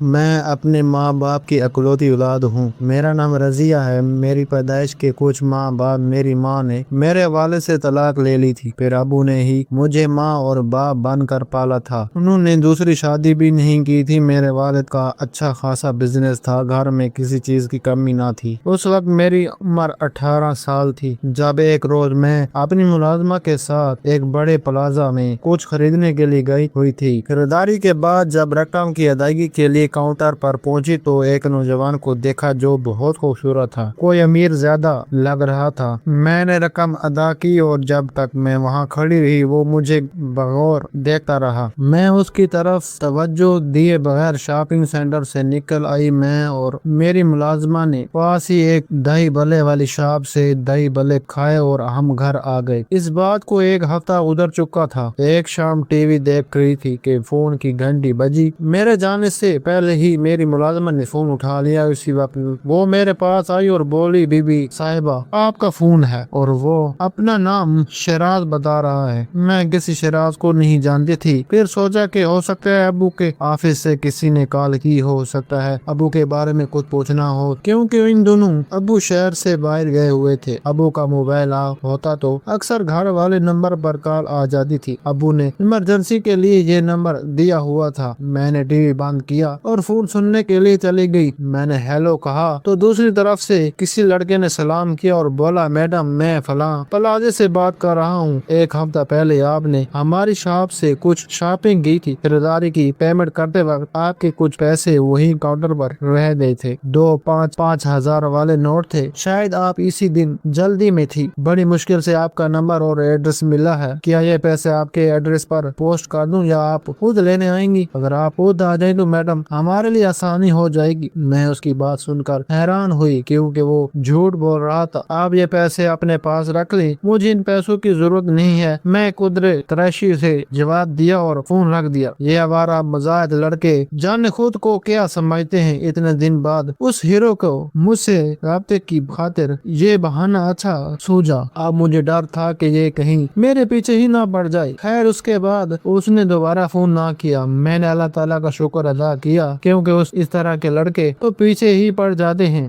میں اپنے ماں باپ کی اکلوتی اولاد ہوں۔ میرا نام رضیہ ہے۔ میری پیدائش کے کچھ ماہ بعد میری ماں نے میرے والد سے طلاق لے لی تھی۔ پھر ابو نے ہی مجھے ماں اور باپ بن کر پالا تھا۔ انہوں نے دوسری شادی بھی نہیں کی تھی۔ میرے والد کا اچھا خاصا بزنس تھا، گھر میں کسی چیز کی کمی نہ تھی۔ اس وقت میری عمر 18 سال تھی جب ایک روز میں اپنی ملازمہ کے ساتھ ایک بڑے پلازا میں کچھ خریدنے کے لیے گئی ہوئی تھی۔ خریداری کے بعد جب رقم کی ادائیگی کے لیے کاؤنٹر پر پہنچی تو ایک نوجوان کو دیکھا جو بہت خوبصورت تھا، کوئی امیر زیادہ لگ رہا تھا۔ میں نے رقم ادا کی اور جب تک میں وہاں کھڑی رہی وہ مجھے بغور دیکھتا رہا۔ میں اس کی طرف توجہ دیے بغیر شاپنگ سینٹر سے نکل آئی۔ میں اور میری ملازمہ نے پاس ہی ایک دہی بھلے والی شاپ سے دہی بھلے کھائے اور ہم گھر آ گئے۔ اس بات کو ایک ہفتہ گزر چکا تھا۔ ایک شام ٹی وی دیکھ رہی تھی کہ فون کی گھنٹی بجی۔ میرے جانے سے پہلے ہی میری ملازمہ نے فون اٹھا لیا۔ اسی وقت وہ میرے پاس آئی اور بولی، بی بی صاحبہ آپ کا فون ہے، اور وہ اپنا نام شیراز بتا رہا ہے۔ میں کسی شیراز کو نہیں جانتی تھی۔ پھر سوچا کہ ہو سکتا ہے ابو کے آفس سے کسی نے کال کی، ہو سکتا ہے ابو کے بارے میں کچھ پوچھنا ہو، کیونکہ ان دونوں ابو شہر سے باہر گئے ہوئے تھے۔ ابو کا موبائل آف ہوتا تو اکثر گھر والے نمبر پر کال آ جاتی تھی۔ ابو نے ایمرجنسی کے لیے یہ نمبر دیا ہوا تھا۔ میں نے ٹی وی بند کیا اور فون سننے کے لیے چلی گئی۔ میں نے ہیلو کہا تو دوسری طرف سے کسی لڑکے نے سلام کیا اور بولا، میڈم میں فلاں پلازے سے بات کر رہا ہوں۔ ایک ہفتہ پہلے آپ نے ہماری شاپ سے کچھ شاپنگ کی تھی۔ خریداری کی پیمنٹ کرتے وقت آپ کے کچھ پیسے وہی کاؤنٹر پر رہ گئے تھے۔ 2 5 5 ہزار والے نوٹ تھے۔ شاید آپ اسی دن جلدی میں تھی۔ بڑی مشکل سے آپ کا نمبر اور ایڈریس ملا ہے۔ کیا یہ پیسے آپ کے ایڈریس پر پوسٹ کر دوں یا آپ خود لینے آئیں گی؟ اگر آپ خود آ جائیں تو میڈم ہمارے لیے آسانی ہو جائے گی۔ میں اس کی بات سن کر حیران ہوئی کیونکہ وہ جھوٹ بول رہا تھا۔ آپ یہ پیسے اپنے پاس رکھ لیں، مجھے ان پیسوں کی ضرورت نہیں ہے، میں قدرے تراشی سے جواب دیا اور فون رکھ دیا۔ یہ آوارہ مزاحد لڑکے جانے خود کو کیا سمجھتے ہیں۔ اتنے دن بعد اس ہیرو کو مجھ سے رابطے کی خاطر یہ بہانہ اچھا سوجا۔ اب مجھے ڈر تھا کہ یہ کہیں میرے پیچھے ہی نہ پڑ جائے۔ خیر اس کے بعد اس نے دوبارہ فون نہ کیا۔ میں نے اللہ تعالیٰ کا شکر ادا کیا کیونکہ اس طرح کے لڑکے تو پیچھے ہی پڑ جاتے ہیں۔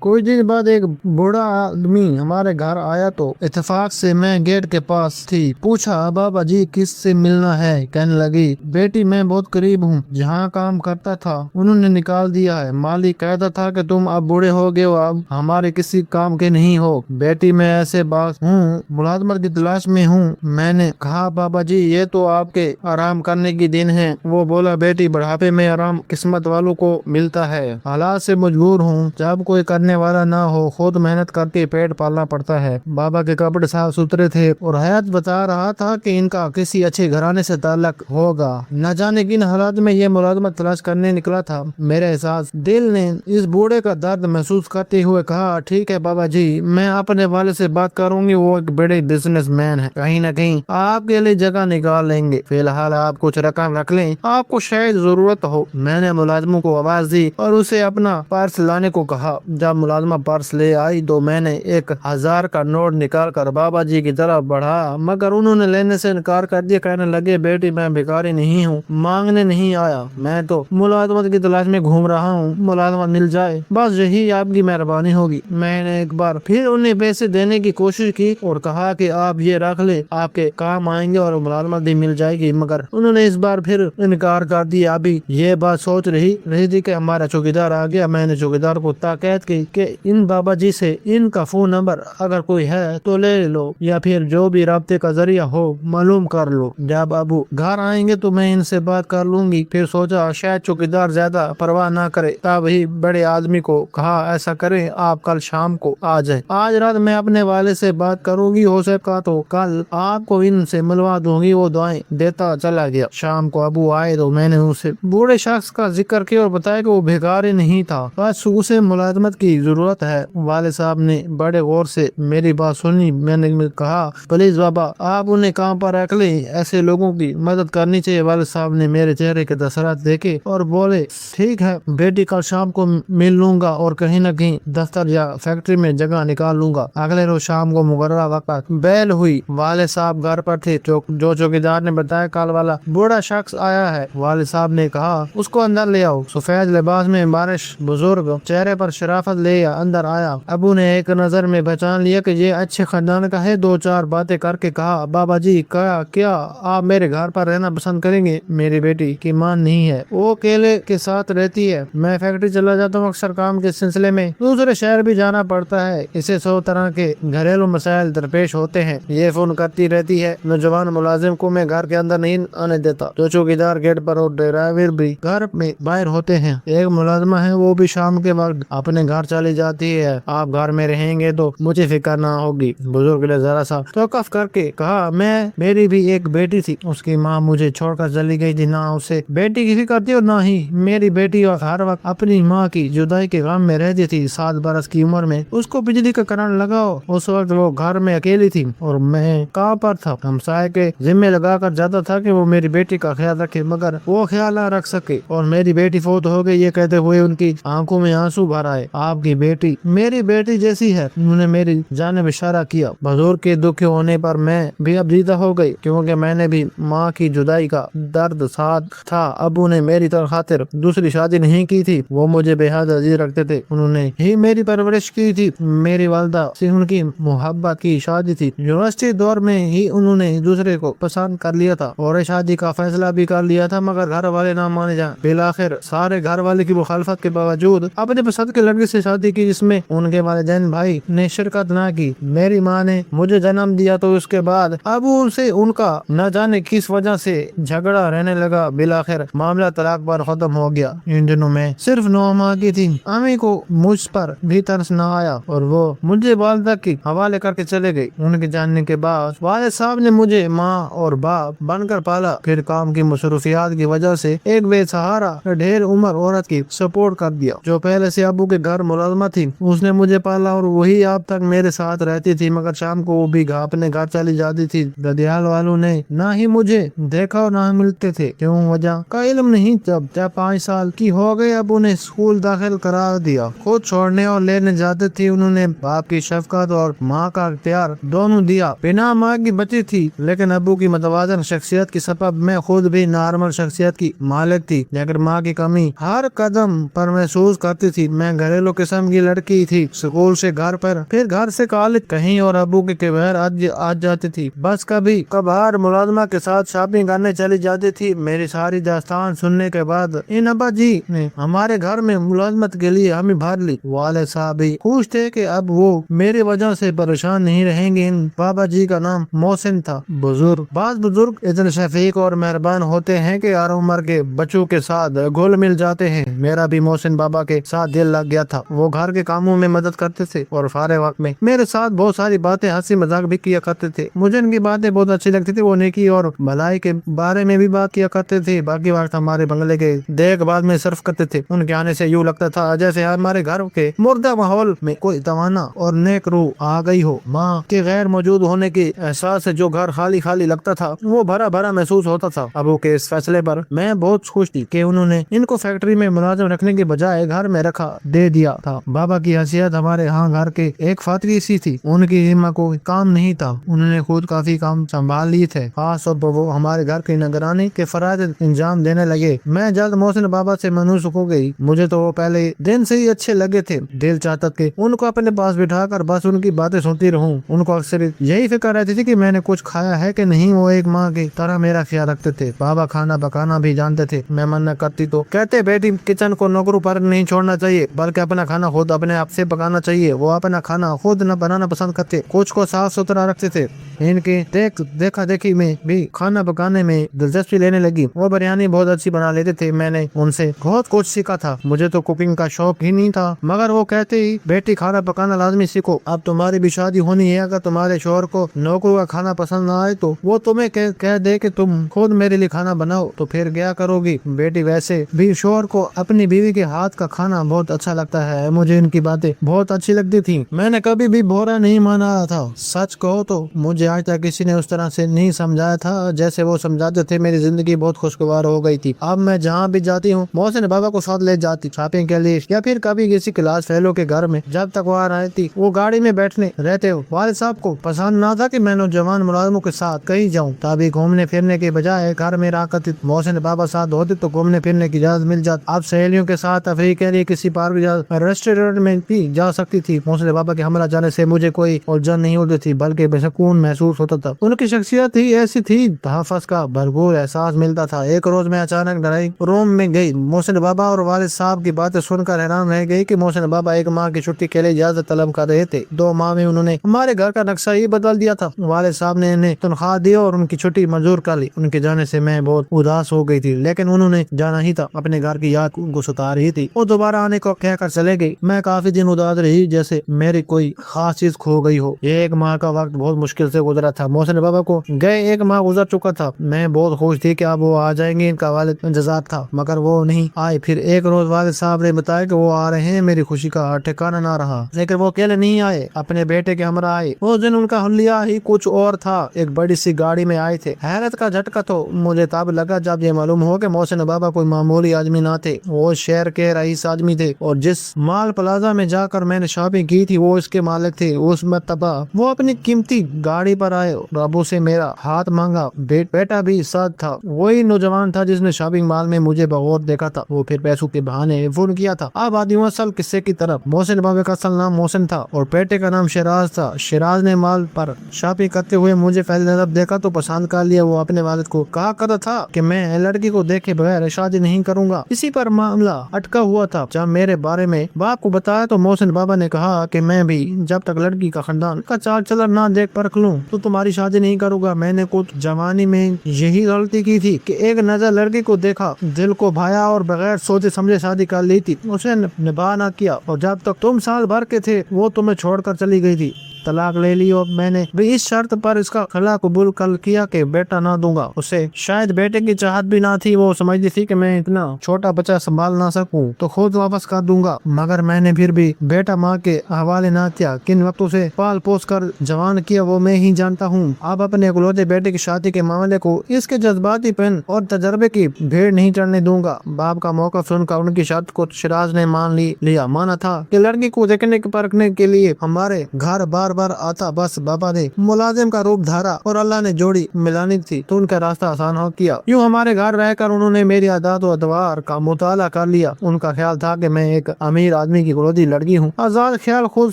کچھ دن بعد ایک بوڑھا آدمی ہمارے گھر آیا تو اتفاق سے میں گیٹ کے پاس تھی۔ پوچھا، بابا جی کس سے ملنا ہے؟ کہنے لگی، بیٹی میں بہت قریب ہوں، جہاں کام کرتا تھا انہوں نے نکال دیا ہے۔ مالک کہتا تھا کہ تم اب بوڑھے ہو گئے ہو، اب ہمارے کسی کام کے نہیں ہو۔ بیٹی میں ایسے بات ہوں، ملازمت کی تلاش میں ہوں۔ میں نے کہا، بابا جی یہ تو آپ کے آرام کرنے کی دن ہے۔ وہ بولا، بیٹی بڑھاپے میں آرام قسمت والوں کو ملتا ہے، حالات سے مجبور ہوں، جب کوئی کرنے والا نہ ہو خود محنت کر کے پیٹ پالنا پڑتا ہے۔ بابا کے کپڑے صاف ستھرے تھے اور حیات بتا رہا تھا کہ ان کا کسی اچھے گھرانے سے تعلق ہوگا۔ نہ جانے کن حالات میں یہ ملازمت تلاش کرنے نکلا تھا۔ میرے احساس دل نے اس بوڑھے کا درد محسوس کرتے ہوئے کہا، ٹھیک ہے بابا جی، میں اپنے والد سے بات کروں گی، وہ ایک بڑے بزنس مین ہے، کہیں نہ کہیں آپ کے لیے جگہ نکال لیں گے۔ فی الحال آپ کچھ رقم رکھ لیں، آپ کو شاید ضرورت ہو۔ میں نے ملازموں کو آواز دی اور اسے اپنا پرس لانے کو کہا۔ جب ملازمہ پرس لے آئی تو میں نے 1000 کا نوٹ نکال کر بابا جی کی طرف بڑھایا، مگر انہوں نے لینے سے انکار کر دیا۔ کہنے لگے، بیٹی میں بھکاری نہیں ہوں، مانگنے نہیں آیا، میں تو ملازمت کی تلاش میں گھوم رہا ہوں، ملازمت مل جائے بس یہی آپ کی مہربانی ہوگی۔ میں نے ایک بار پھر انہیں پیسے دینے کی کوشش کی اور کہا کہ آپ یہ رکھ لیں، آپ کے کام آئیں گے اور ملازمت بھی مل جائے گی، مگر انہوں نے اس بار پھر انکار کر دیا۔ ابھی یہ بات سوچ رہی تھی کہ ہمارا چوکیدار آ گیا۔ میں نے چوکیدار کو تاکید کی کہ ان بابا جی سے ان کا فون نمبر اگر کوئی ہے تو لے لو یا پھر جو بھی رابطے کا ذریعہ ہو معلوم کر لو، جب ابو گھر آئیں گے تو میں ان سے بات کر لوں گی۔ پھر سوچا شاید چوکیدار زیادہ پرواہ نہ کرے، تب ہی بڑے آدمی کو کہا، ایسا کریں آپ کل شام کو آ جائیں، آج رات میں اپنے والد سے بات کروں گی، ہو سکا تو کل آپ کو ان سے ملوا دوں گی۔ وہ دعائیں دیتا چلا گیا۔ شام کو ابو آئے تو میں نے اسے بوڑھے شخص کا ذکر کیا اور بتایا کہ وہ بھکاری نہیں تھا، بس اسے ملازمت کی जरूरत है। वाले साहब ने बड़े गौर से मेरी बात सुनी। मैंने कहा, प्लीज बाबा, आप उन्हें काम पर रख ले, ऐसे लोगों की मदद करनी चाहिए। वाले साहब ने मेरे चेहरे के दस्तरात देखे और बोले, ठीक है बेटी, कल शाम को मिल लूंगा और कहीं न कहीं दफ्तर या फैक्ट्री में जगह निकाल लूंगा। अगले रोज शाम को मुकर्रर वक्त बैल हुई। वाले साहब घर पर थे। जो चौकीदार ने बताया, कल वाला बूढ़ा शख्स आया है। वाले साहब ने कहा, उसको अंदर ले आओ। सफेद लिबास में बारिश बुजुर्ग, चेहरे पर शराफत ले अंदर आया। अबू ने एक नजर में पहचान लिया कि ये अच्छे खानदान का है। दो चार बातें करके कहा, बाबा जी, क्या आप मेरे घर पर रहना पसंद करेंगे? मेरी बेटी की मां नहीं है, वो अकेले के साथ रहती है। मैं फैक्ट्री चला जाता हूँ अक्सर काम के सिलसिले में, दूसरे शहर भी जाना पड़ता है। इसे 100 तरह के घरेलू मसाइल दरपेश होते हैं। ये फोन करती रहती है। नौजवान मुलाजिम को मैं घर के अंदर नहीं आने देता। जो चौकीदार गेट पर और ड्राइवर भी घर में बाहर होते हैं। एक मुलाजमा है, वो भी शाम के वक्त अपने घर चली जाती है। आप घर में रहेंगे तो मुझे फिक्र ना होगी। बुजुर्ग ने जरा सा तौकफ करके कहा, मेरी भी एक बेटी थी, उसकी माँ मुझे छोड़कर चली गई थी। ना उसे बेटी की फिक्र थी और ना ही मेरी बेटी, और हर वक्त अपनी माँ की जुदाई के गम में रहती थी। 7 बरस की उम्र में उसको बिजली का करंट लगाओ। उस वक्त वो घर में अकेली थी और मैं कहाँ पर था। हमसाये के जिम्मे लगा कर जाता था कि वो मेरी बेटी का ख्याल रखे, मगर वो ख्याल ना रख सके और मेरी बेटी फौत हो गई। ये कहते हुए उनकी आंखों में आंसू भर आए। आपकी बेटी मेरी बेटी जैसी है। उन्होंने मेरी जानिब इशारा किया। बुजुर्ग के दुखी होने पर मैं भी अब जीता हो गई, क्योंकि मैंने भी माँ की जुदाई का दर्द साथ था। अबू ने मेरी खातिर दूसरी शादी नहीं की थी। वो मुझे बेहद अजीज रखते थे। उन्होंने ही मेरी परवरिश की थी। मेरी वालदा से उनकी मोहब्बत की शादी थी। यूनिवर्सिटी दौर में ही उन्होंने दूसरे को पसंद कर लिया था और शादी का फैसला भी कर लिया था, मगर घर वाले ना माने जाए। बिलाखिर सारे घर वाले की मुखालफत के बावजूद अपने पसंद के लड़के से शादी की, जिसमें उनके वालिदैन भाई ने शिरकत ना की। मेरी माँ ने मुझे जन्म दिया तो उसके बाद अबू से उनका न जाने किस वजह से झगड़ा रहने लगा। बिलाखिर मामला तलाक पर खत्म हो गया। इन दिनों में सिर्फ 9 माह की थी। अम्मी को मुझ पर भी तरस न आया और वो मुझे वालिदा के हवाले करके चले गई। उनके जानने के बाद वालिद साहब ने मुझे माँ और बाप बनकर पाला। फिर काम की मसरूफियात की वजह से एक बेसहारा ढेर उम्र औरत की सपोर्ट कर दिया, जो पहले से अबू के घर मुलाजमा थी। उसने मुझे पाला और वही अब तक मेरे साथ रहती थी, मगर शाम को वो भी अपने घर चली जाती थी। ददियाल वालों ने ना ही मुझे देखा और ना मिलते थे। क्यों वजह का इल्म नहीं। जब 5 साल की हो गई, अब उन्हें स्कूल दाखिल करा दिया। खुद छोड़ने और लेने जाते थे। उन्होंने बाप की शफकत और माँ का प्यार दोनों दिया। बिना माँ की बची थी, लेकिन अबू की मतवाजन शख्सियत की सबब मैं खुद भी नॉर्मल शख्सियत की मालिक थी, लेकिन माँ की कमी हर कदम पर महसूस करती थी। मैं घरेलू किस्म की लड़की थी। स्कूल से घर पर, फिर घर से कॉलेज, कहीं और अबू के बगैर आज जाती थी। बस कभी कभार मुलाजमा के साथ शॉपिंग करने चली जाती थी। मेरी सारी दास्तान सुनने के बाद इन अब्बा जी ने हमारे घर में मुलाजमत के लिए हमें भर ली। वाले साहब भी खुश थे कि अब वो मेरी वजह से परेशान नहीं रहेंगे। इन बाबा जी का नाम मोहसिन था। बुजुर्ग इतने शफीक और मेहरबान होते हैं कि हर उम्र के बच्चों के साथ घुल मिल जाते हैं। मेरा भी मोहसिन बाबा के साथ दिल लग गया था। वो घर के कामों में मदद करते थे और फारे वक्त में मेरे साथ बहुत सारी बातें, हंसी मजाक भी किया करते थे। मुझे इनकी बातें बहुत अच्छी लगती थी। वो नेकी और भलाई के बारे में भी बात किया करते थे। बाकी वक्त हमारे बंगले के देखभाल में सर्फ करते थे। उनके आने से यूँ लगता था जैसे हमारे घर के मुर्दा माहौल में कोई तवाना और नेक रूह आ गई हो। माँ के गैर मौजूद होने के एहसास से जो घर खाली खाली लगता था, वो भरा भरा महसूस होता था। अबू के इस फैसले पर मैं बहुत खुश थी कि उन्होंने इनको फैक्ट्री में मुलाजिम रखने के बजाय घर में रखा दे दिया था। बाबा की हैसियत हमारे यहाँ घर के एक फातरी सी थी। उनकी हिम्मत को काम नहीं था। उन्होंने खुद काफी काम संभाल लिए थे। खास तौर पर वो हमारे घर की निगरानी के फराज इंजाम देने लगे। मैं जल्द मोहसिन बाबा से मनूस हो गई। मुझे तो वो पहले दिन से ही अच्छे लगे थे। दिल चाहता कि उनको अपने पास बिठाकर बस उनकी बातें सुनती रहूं। उनको अक्सर यही फिक्र रहती थी कि मैंने कुछ खाया है कि नहीं। वो एक माँ की तरह मेरा ख्याल रखते थे। बाबा खाना पकाना भी जानते थे। मैं मना करती तो कहते, बेटी किचन को नौकरों पर नहीं छोड़ना चाहिए, बल्कि अपना खाना खुद अपने आप से पकाना चाहिए। वो अपना खाना खुद न बनाना पसंद करते, कुछ को साफ सुथरा रखते थे। इनके देखा देखी में भी खाना पकाने में दिलचस्पी लेने लगी। वो बिरयानी बहुत अच्छी बना लेते थे। मैंने उनसे बहुत कुछ सीखा था। मुझे तो कुकिंग का शौक ही नहीं था, मगर वो कहते ही, बेटी खाना पकाना लाजमी सीखो। अब तुम्हारी भी शादी होनी है। अगर तुम्हारे शोहर को नौकरों का खाना पसंद ना आए तो वो तुम्हें कह दे कि तुम खुद मेरे लिए खाना बनाओ, तो फिर क्या करोगी? बेटी वैसे भी शोहर को अपनी बीवी के हाथ का खाना बहुत अच्छा लगता है। है, मुझे इनकी बातें बहुत अच्छी लगती थी। मैंने कभी भी बुरा नहीं माना था। सच कहो तो मुझे आज तक किसी ने उस तरह से नहीं समझाया था जैसे वो समझाते थे। मेरी जिंदगी बहुत खुशगवार हो गई थी। अब मैं जहाँ भी जाती हूँ मोहसिन बाबा को साथ ले जाती शॉपिंग के लिए, या फिर कभी किसी क्लास फेलो के घर में। जब तक वहाँ रहती वो गाड़ी में बैठने रहते हो। वालिद साहब को पसंद ना था कि मैं नौजवान मुलाजिमों के साथ कहीं जाऊँ। तभी घूमने फिरने के बजाय घर में रहा करती। मोहसिन बाबा साथ होते तो घूमने फिरने की इजाजत मिल जाती। अब सहेलियों के साथ तफरीह के लिए किसी पार्क रेस्टोरेंट में भी जा सकती थी। मोहसिन बाबा के हमरा जाने से मुझे कोई उलझन नहीं होती थी, बल्कि बेसकून महसूस होता था। उनकी शख्सियत ही ऐसी थी, तहफ़्फ़ुज़ का भरपूर एहसास मिलता था। एक रोज मैं अचानक ड्राइंग रूम में गई। मोहसिन बाबा और वालिद साहब की बातें सुनकर हैरान रह गई कि मोहसिन बाबा एक माह की छुट्टी के लिए इजाजत तलब कर रहे थे। 2 माह में उन्होंने हमारे घर का नक्शा ही बदल दिया था। वालिद साहब ने इन्हें तनख्वाह दी और उनकी छुट्टी मंजूर कर ली। उनके जाने से मैं बहुत उदास हो गई थी, लेकिन उन्होंने जाना ही था। अपने घर की याद उनको सता रही थी। वो दोबारा आने को कहकर चले गई। मैं काफी दिन उदास रही, जैसे मेरी कोई खास चीज खो गई हो। 1 माह का वक्त बहुत मुश्किल से गुजरा था। मोहसिन बाबा को गए 1 माह गुजर चुका था। मैं बहुत खुश थी कि अब वो आ जाएंगे, इनका वालिद इंतजार था, मगर वो नहीं आए। फिर एक रोज वालिद साहब ने बताया कि वो आ रहे हैं। मेरी खुशी का ठिकाना ना रहा, लेकिन वो अकेले नहीं आए, अपने बेटे के हमरा आए। उस दिन उनका हुलिया ही कुछ और था। एक बड़ी सी गाड़ी में आए थे। हैरत का झटका तो मुझे तब लगा जब ये मालूम हो कि मोहसिन बाबा कोई मामूली आदमी ना थे, वो शहर के रईस आदमी थे। और जिस माल प्लाजा में जाकर मैंने शॉपिंग की थी वो इसके मालिक थे। उस मर्तबा वो अपनी कीमती गाड़ी पर आए। अबू से मेरा हाथ मांगा। बेटा भी साथ था। वही नौजवान था जिसने शॉपिंग मॉल में मुझे बगौर देखा था। वो फिर पैसों के बहाने फोन किया था। अब आदि असल किस्से की तरफ। मोहसिन बाबा का असल नाम मोहसिन था और बेटे का नाम शिराज था। शिराज ने माल पर शॉपिंग करते हुए मुझे पहले नजर देखा तो पसंद कर लिया। वो अपने वालिद को कहा करता था कि मैं लड़की को देखे बगैर शादी नहीं करूंगा। इसी पर मामला अटका हुआ था। जब मेरे बारे में बाप को बताया तो मोहसिन बाबा ने कहा कि मैं भी जब तक लड़की का खानदान का चाल चलन ना देख परख लूं तो तुम्हारी शादी नहीं करूंगा। मैंने कुछ जवानी में यही गलती की थी कि एक नजर लड़की को देखा, दिल को भाया और बगैर सोचे समझे शादी कर ली थी। उसे निभा ना किया और जब तक तुम साल भर के थे वो तुम्हें छोड़कर चली गई थी। तलाक ले ली और मैंने भी इस शर्त पर इसका खला कबूल कर किया कि बेटा ना दूंगा। उसे शायद बेटे की चाहत भी ना थी। वो समझती थी कि मैं इतना छोटा बच्चा संभाल ना सकूं तो खुद वापस कर दूंगा, मगर मैंने फिर भी बेटा माँ के हवाले ना किया। किन वक्तों से पाल पोस कर जवान किया वो मैं ही जानता हूँ। अब अपने इकलौते बेटे की शादी के मामले को इसके जज्बाती पेन और तजर्बे की भीड़ नहीं चढ़ने दूंगा। बाप का मौका सुनकर उनकी शर्त को शिराज ने मान लिया। माना था कि लड़की को देखने परखने के लिए हमारे घर बार बार आता। बस बाबा ने मुलाजिम का रूप धारा और अल्लाह ने जोड़ी मिलानी थी तो उनका रास्ता आसान हो किया। यूँ हमारे घर रहकर उन्होंने मेरी आदत और अदवार का मुताला कर लिया। उनका ख्याल था कि मैं एक अमीर आदमी की इकलौती लड़की हूँ, आजाद ख्याल खुद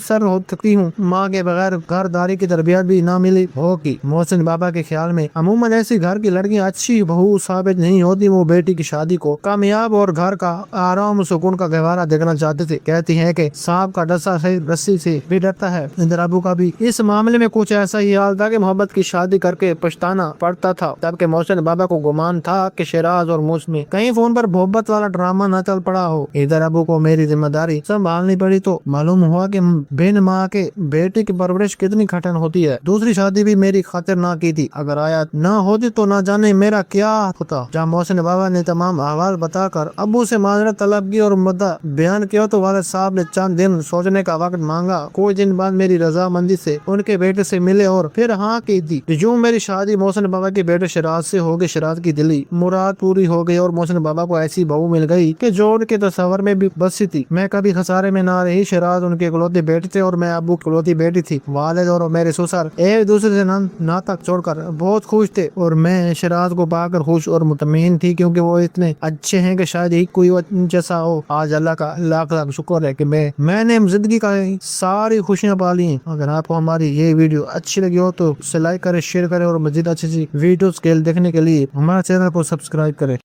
सर हो सकती हूँ, माँ के बगैर घरदारी की तरबियत भी ना मिली होगी। मोहसिन बाबा के ख्याल में अमूमन ऐसी घर की लड़की अच्छी बहू साबित नहीं होती। वो बेटी की शादी को कामयाब और घर का आराम सुकून का गहवारा देखना चाहते थे। कहती है कि सांप का डसा से रस्सी से भी डरता है। इंदिरा अबू का भी इस मामले में कुछ ऐसा ही हाल था कि मोहब्बत की शादी करके पछताना पड़ता था। जबकि मोहसिन बाबा को गुमान था कि शिराज और मुझ में कहीं फोन पर मोहब्बत वाला ड्रामा न चल पड़ा हो। इधर अबू को मेरी जिम्मेदारी संभालनी पड़ी तो मालूम हुआ कि बिन माँ के बेटे की परवरिश कितनी कठिन होती है। दूसरी शादी भी मेरी खातिर ना की थी। अगर आयत न होती तो न जाने मेरा क्या होता। जब मोहसिन बाबा ने तमाम अहवाल बताकर अबू से माजरत तलब की और मुद्दा बयान किया तो वालिद साहब ने चंद दिन सोचने का वक्त मांगा। कुछ दिन बाद मेरी रजामंदी से उनके बेटे से मिले और फिर हाँ की दी। यूं मेरी शादी मोहसिन बाबा के बेटे शिराज से हो गई। शिराज की दिली मुराद पूरी हो गई और मोहसिन बाबा को ऐसी बहू मिल गई कि जो उनके तस्वर में भी बसी थी। मैं कभी खसारे में ना रही। शिराज उनके इकलौते बेटे थे और मैं अबू की इकलौती बेटी थी। वालिद और मेरे ससुर एक दूसरे से नाता छोड़कर बहुत खुश थे और मैं शिराज को पाकर खुश और मुतमईन थी, क्योंकि वो इतने अच्छे हैं कि शायद ही कोई जैसा हो। आज अल्लाह का लाख लाख शुक्र है कि मैंने जिंदगी का सारी खुशियाँ पा ली। अगर आपको हमारी ये वीडियो अच्छी लगी हो तो उसे लाइक करें, शेयर करें और मजीद अच्छी वीडियोस के देखने के लिए हमारे चैनल को सब्सक्राइब करें।